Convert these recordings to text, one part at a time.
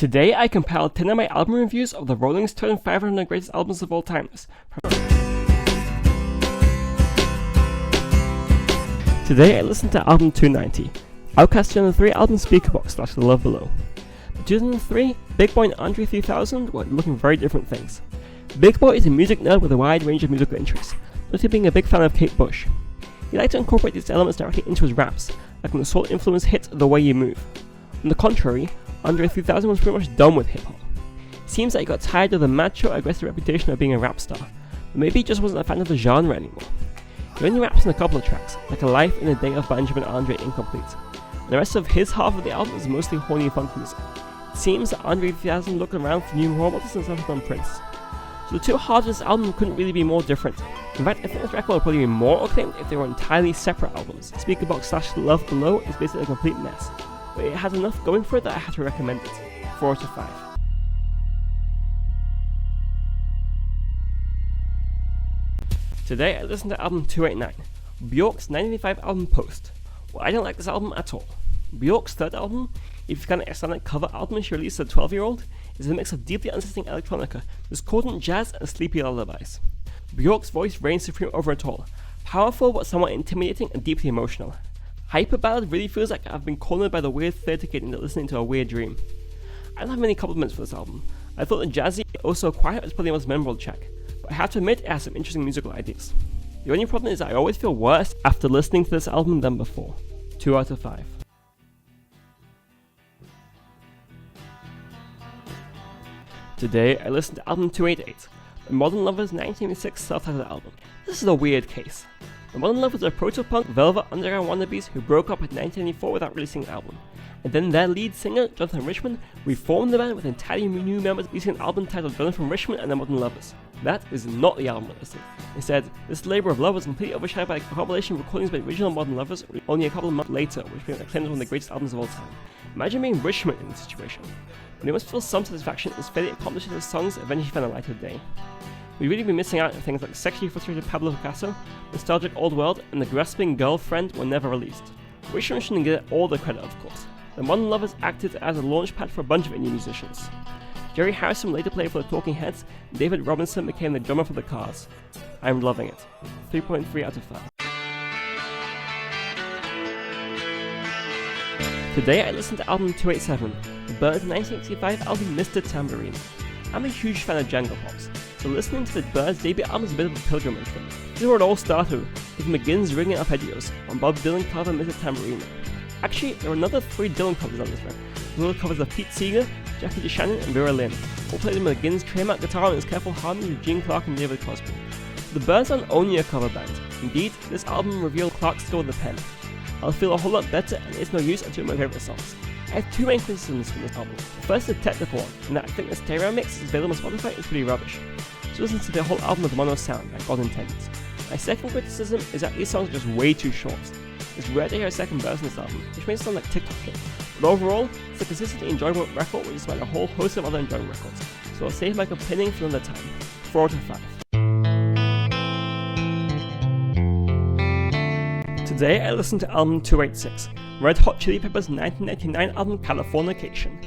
Today I compiled 10 of my album reviews of the Rolling Stone 500 Greatest Albums of All Time list. Today I listened to album 290, Outkast 2003 album Speakerboxxx / The Love Below. By 2003, Big Boi and Andre 3000 were looking very different things. Big Boi is a music nerd with a wide range of musical interests, notably being a big fan of Kate Bush. He liked to incorporate these elements directly into his raps, like when the soul-influenced hit The Way You Move. On the contrary, Andre 3000 was pretty much done with hip-hop. It seems that he got tired of the macho, aggressive reputation of being a rap star, but maybe he just wasn't a fan of the genre anymore. He only raps in a couple of tracks, like A Life in a Day of Benjamin Andre Incomplete, and the rest of his half of the album is mostly horny funk music. It seems that Andre 3000 looked around for new role models and settled on Prince. So the two halves of this album couldn't really be more different. In fact, I think this record would probably be more acclaimed if they were entirely separate albums. Speakerboxxx / The Love Below is basically a complete mess, but it has enough going for it that I had to recommend it. 4 out of 5. Today I listened to album 289, Bjork's 1985 album Post. Well, I don't like this album at all. Bjork's third album, if you count an Icelandic cover album she released as a 12-year-old, is a mix of deeply unsettling electronica, discordant jazz and sleepy lullabies. Bjork's voice reigns supreme over it all, powerful but somewhat intimidating and deeply emotional. Hyper Ballad really feels like I've been cornered by the weird theatre kid into listening to a weird dream. I don't have many compliments for this album. I thought the jazzy, also quiet was probably the most memorable track, but I have to admit it has some interesting musical ideas. The only problem is that I always feel worse after listening to this album than before. 2 out of 5. Today I listened to album 288, the Modern Lovers' 1986 self-titled album. This is a weird case. The Modern Lovers are proto-punk Velvet Underground wannabes who broke up in 1994 without releasing an album, and then their lead singer, Jonathan Richman, reformed the band with entirely new members releasing an album titled Jonathan Richman and the Modern Lovers. That is not the album listed. Instead, this labor of love was completely overshadowed by a compilation of recordings by the original Modern Lovers only a couple of months later, which became acclaimed as one of the greatest albums of all time. Imagine being Richman in this situation. When he must feel some satisfaction, his fairly accomplished his songs eventually found a light of day. We'd really be missing out on things like Sexually Frustrated Pablo Picasso, Nostalgic Old World, and The Grasping Girlfriend were never released. Richman shouldn't get all the credit, of course. The Modern Lovers acted as a launchpad for a bunch of indie musicians. Jerry Harrison later played for the Talking Heads, and David Robinson became the drummer for the Cars. I'm loving it. 3.3 out of 5. Today I listened to album 287, the Byrds' 1965 album Mr. Tambourine. I'm a huge fan of jangle pops, so listening to the Byrds' debut album is a bit of a pilgrimage for me. This is where it all started, with McGinn's ringing arpeggios on Bob Dylan cover Mr. Tambourine. Actually, there are another 3 Dylan covers on this record, as well as covers of Pete Seeger, Jackie DeShannon, and Vera Lynn, all played with McGinn's trademark guitar and his careful harmony with Gene Clark and David Crosby. The Byrds aren't only a cover band. Indeed, this album revealed Clark's skill with the pen. I'll feel a whole lot better and It's No Use are 2 of my favourite songs. I have 2 main criticisms from this album. The first is a technical one, and that I think the stereo mix is available on Spotify is pretty rubbish. So listen to the whole album with mono sound, like God intended. My second criticism is that these songs are just way too short. It's rare to hear a second verse in this album, which makes it sound like TikTok hit. But overall, it's a consistently enjoyable record which is like a whole host of other enjoyable records. So I'll save my complaining for another time. 4 out of 5. Today I listened to album 286, Red Hot Chili Peppers' 1999 album Californication.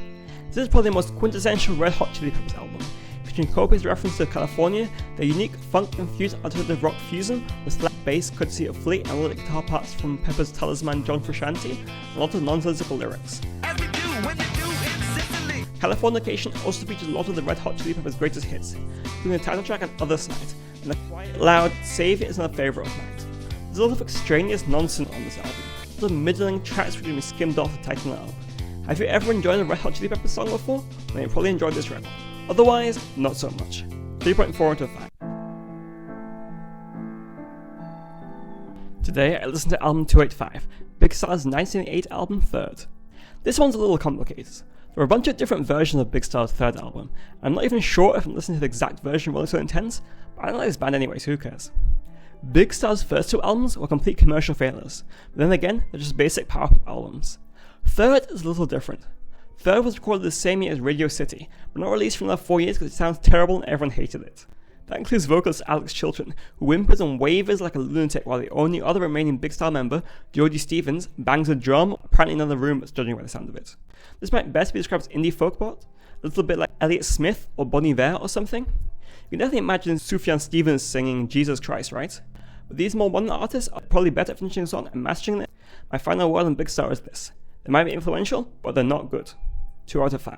This is probably the most quintessential Red Hot Chili Peppers album, featuring copious reference to California, their unique funk-infused alternative rock fusion with slap bass courtesy of Flea and little guitar parts from Pepper's talisman John Frusciante, and a lot of nonsensical lyrics. Californication also features a lot of the Red Hot Chili Peppers' greatest hits, including the title track and Other Side, and the quiet, loud Savior is another favourite of mine. There's a lot of extraneous nonsense on this album, a lot of middling tracks which can be skimmed off to tighten it up. Have you ever enjoyed a Red Hot Chili Peppers song before? Then you probably enjoyed this record. Otherwise, not so much. 3.4 out of 5. Today I listened to album 285, Big Star's 1988 album Third. This one's a little complicated. There are a bunch of different versions of Big Star's third album, and I'm not even sure if I'm listening to the exact version Rolling Stone intends, but I don't like this band anyway, so who cares? Big Star's first 2 albums were complete commercial failures, but then again, they're just basic power pop albums. Third is a little different. Third was recorded the same year as Radio City, but not released for another 4 years because it sounds terrible and everyone hated it. That includes vocalist Alex Chilton, who whimpers and wavers like a lunatic while the only other remaining Big Star member, Jody Stevens, bangs a drum, apparently in another room, judging by the sound of it. This might best be described as indie folk pop, a little bit like Elliott Smith or Bon Iver or something. You can definitely imagine Sufjan Stevens singing Jesus Christ, right? But these more modern artists are probably better at finishing a song and mastering it. My final word on Big Star is this: they might be influential, but they're not good. 2 out of 5.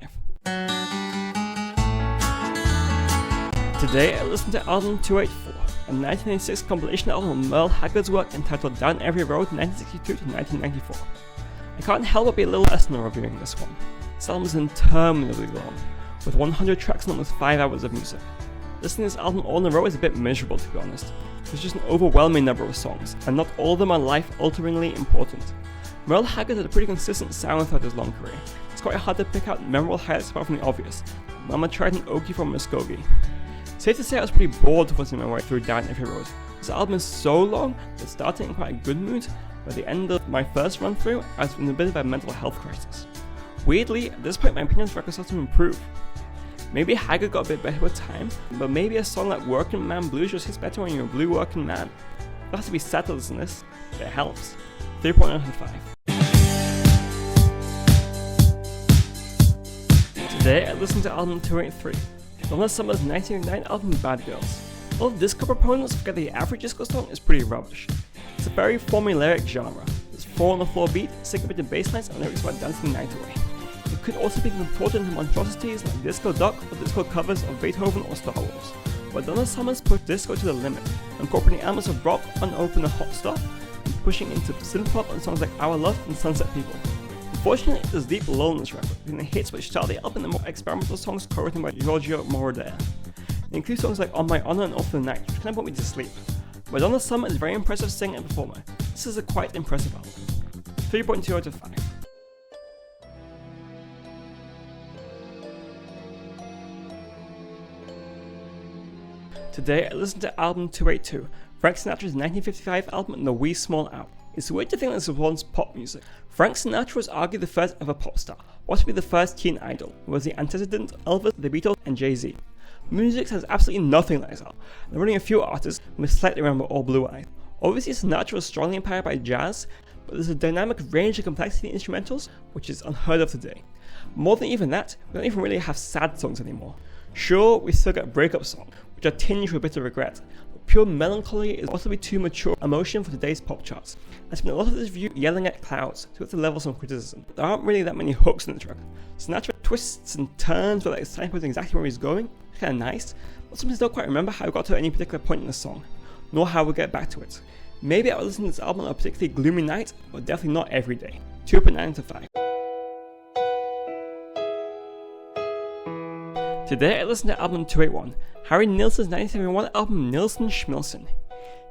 Today I listened to album 284, a 1986 compilation album of Merle Haggard's work entitled Down Every Road 1962 to 1994. I can't help but be a little personal reviewing this one. This album is interminably long, with 100 tracks and almost 5 hours of music. Listening to this album all in a row is a bit miserable, to be honest. There's just an overwhelming number of songs, and not all of them are life-alteringly important. Merle Haggard had a pretty consistent sound throughout his long career. It's quite hard to pick out memorable highlights apart from the obvious: Mama Tried and Okie from Muskogee. Safe to say I was pretty bored forcing my way through Down Every Road. This album is so long that starting in quite a good mood, but at the end of my first run through, I was in a bit of a mental health crisis. Weirdly, at this point my opinion of record started to improve. Maybe Haggard got a bit better with time, but maybe a song like Working Man Blues just hits better when you're a blue working man. You'll have to be sad to listen to this, but it helps. 3.9 out of 5. Today I listened to album 283, Donna Summer's 1989 album Bad Girls. All the disco proponents forget the average disco song is pretty rubbish. It's a very formulaic genre. There's 4-on-the-floor beat, syncopated bass lines, and lyrics about dancing the night away. It could also be contorted into monstrosities like Disco Duck or disco covers of Beethoven or Star Wars. But Donna Summers pushed disco to the limit, incorporating elements of rock, unopened and hot stuff, and pushing into synth-pop on songs like Our Love and Sunset People. Unfortunately, there's deep lull in this record, between the hits which start the album and the more experimental songs co-written by Giorgio Moroder. It includes songs like On My Honor and Off the Night, which kind of put me to sleep. But Donna Summer is a very impressive singer and performer. This is a quite impressive album. 3.2 out of 5. Today I listened to album 282, Frank Sinatra's 1955 album The Wee Small Hour. It's weird to think that this was once pop music. Frank Sinatra was arguably the first ever pop star, possibly the first teen idol, who was the antecedent of Elvis, the Beatles, and Jay-Z. Music has absolutely nothing like this album. There are only a few artists who may slightly remember All Blue Eyes. Obviously Sinatra was strongly inspired by jazz, but there's a dynamic range and complexity in instrumentals which is unheard of today. More than even that, we don't even really have sad songs anymore. Sure, we still get breakup songs, which are tinged with a bit of regret, but pure melancholy is possibly too mature emotion for today's pop charts. I spent a lot of this review yelling at clouds to get the level of some criticism. There aren't really that many hooks in this record. Sinatra twists and turns without signposting exactly where he's going, it's kinda nice, but sometimes I don't quite remember how I got to any particular point in the song, nor how we'll get back to it. Maybe I would listen to this album on a particularly gloomy night, but definitely not every day. 2.9 out of 5. Today I listened to album 281, Harry Nilsson's 1971 album Nilsson Schmilsson.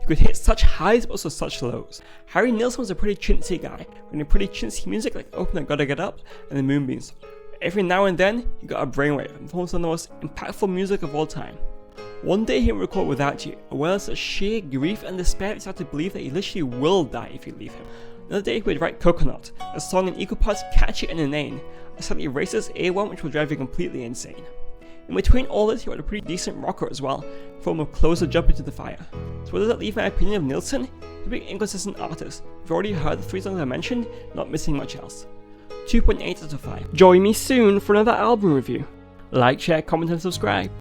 He could hit such highs but also such lows. Harry Nilsson was a pretty chintzy guy, writing pretty chintzy music like Open That Gotta Get Up and the Moonbeams. Every now and then, he got a brainwave and performed some of the most impactful music of all time. One day he would record Without You, aware of such sheer grief and despair he started to believe that he literally will die if you leave him. Another day he would write Coconut, a song in equal parts catchy and inane, a slightly racist A1 which will drive you completely insane. In between all this, he wrote a pretty decent rocker as well, in form of Closer Jump Into the Fire. So where does that leave my opinion of Nilsson? He's a big inconsistent artist. You've already heard the 3 songs I mentioned, not missing much else. 2.8 out of 5. Join me soon for another album review. Like, share, comment and subscribe.